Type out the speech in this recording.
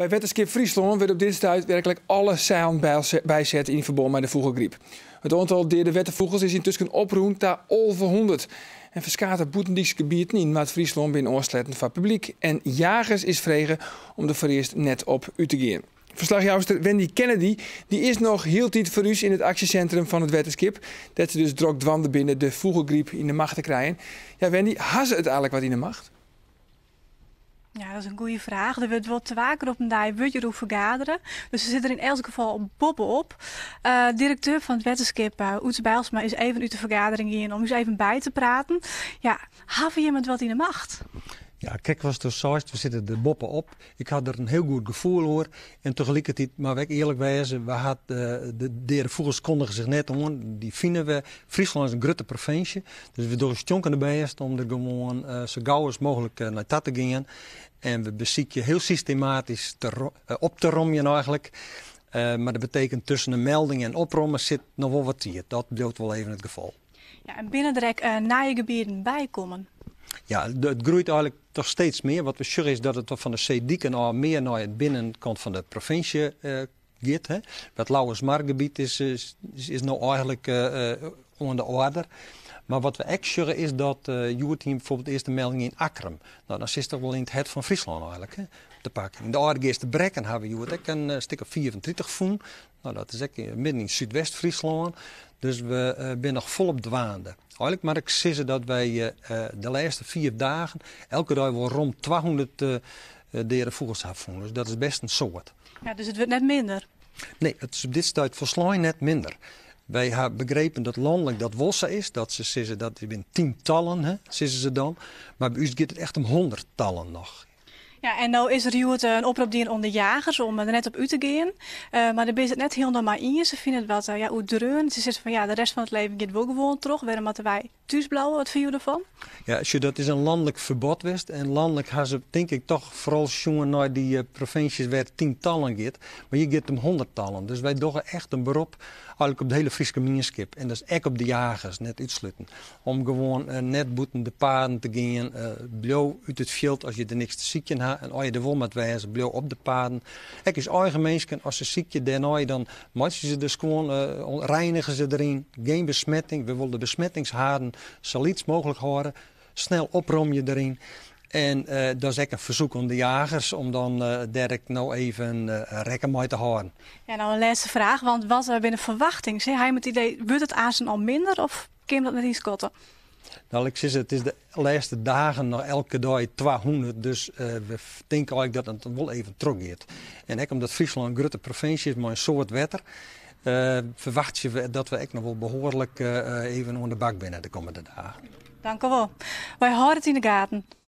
Bij Wetterskip Friesland werd op dit stuit werkelijk alle zeilen bijzet in verband met de vogelgriep. Het aantal deerde wettervogels is intussen oproemd naar over 100. En verskaat boetendieks gebied niet, maar het Friesland binnen oorsletten van publiek. En jagers is vregen om de vereerst net op u te gaan. Verslagjouwster Wendy Kennedy die is nog heel tijd voor u in het actiecentrum van het Wetterskip. Dat ze dus drok dwanden binnen de vogelgriep in de macht te krijgen. Ja, Wendy, had ze het eigenlijk wat in de macht? Ja, dat is een goede vraag. Er wordt wel te waken op een dag budget vergaderen. Dus er zit er in elk geval bovenop. Directeur van het Wetterskip, Oets Bijlsma, is even uit de vergadering hier om eens even bij te praten. Ja, hebben je met wat in de macht? Ja, kijk, was het zo, we zitten de boppen op. Ik had er een heel goed gevoel hoor. En tegelijkertijd, maar ik eerlijk wezen, we had de vogels kondigen zich net om. Die vinden we, Friesland is een grote provincie. Dus we doen stonken erbij om er gewoon zo gauw als mogelijk naar dat te gaan. En we bezieken heel systematisch op te rommen eigenlijk. Maar dat betekent tussen een melding en oprommen zit nog wel wat hier. Dat blijft wel even het geval. Ja, en binnen direct naaie gebieden bijkomen. Ja, het groeit eigenlijk toch steeds meer. Wat we zeggen is dat het van de Zeedieken al meer naar het binnenkant van de provincie gaat. Hè. Het Lauwersmargebied is nou eigenlijk onder de orde. Maar wat we echt zeggen is dat Joertien bijvoorbeeld de eerste melding in Akrum. Nou, dan is toch wel in het van Friesland eigenlijk. Hè, te pakken. In de Aardegeerste Brekken hebben we Joert een stuk of 34 voen. Nou, dat is ook midden in Zuidwest-Friesland. Dus we zijn nog volop dwaande. Eigenlijk maar ik zeggen dat wij de laatste 4 dagen elke dag wel rond 200 deren vogels hebben. Dus dat is best een soort. Ja, dus het wordt net minder? Nee, het is op dit stuit volgens net minder. Wij hebben begrepen dat landelijk dat wossa is. Dat ze zeggen dat er zijn 10-tallen, hè, zeggen ze dan. Maar bij u gaat het echt om 100-tallen nog. Ja, en nou is er een oproep die onder jagers om er net op u te gaan. Maar daar is het net heel normaal in. Ze vinden het wat hoe dreun. Ze zeggen van ja, de rest van het leven gaat wel gewoon terug. Waarom moeten wij thuisblouwen? Wat vind je ervan? Ja, dat is een landelijk verbod wist. En landelijk gaan ze denk ik toch vooral jongen naar die provincies waar 10-tallen gaat. Maar je gaat om 100-tallen. Dus wij doen echt een beroep eigenlijk op de hele Friese gemeenschap. En dat is echt op de jagers, net uitsluiten. Om gewoon net boeten de paarden te gaan. Blauw uit het veld als je er niks te zieken hebt. En als je er wel met wijzen, blauw op de paarden. Ik is eigen mensen, als ze ziekje daarna, dan maken ze dus gewoon, reinigen ze erin. Geen besmetting. We willen de besmettingshaarden zo iets mogelijk houden. Snel oprom je erin. En dat is echt een verzoek aan de jagers om dan direct nou even rekken mee te houden. Ja, nou een laatste vraag, want wat binnen verwachting? Heb je het idee, wordt het aanzien al minder of kun dat net iets kotten? Nou, ik zeg het is de laatste dagen nog elke dag 200, dus we denken eigenlijk dat het wel even teruggaat. En ook omdat Friesland een grote provincie is, maar een soort wetter, verwacht je dat we ook nog wel behoorlijk even onder de bak binnen de komende dagen. Dank u wel. Wij houden het in de gaten.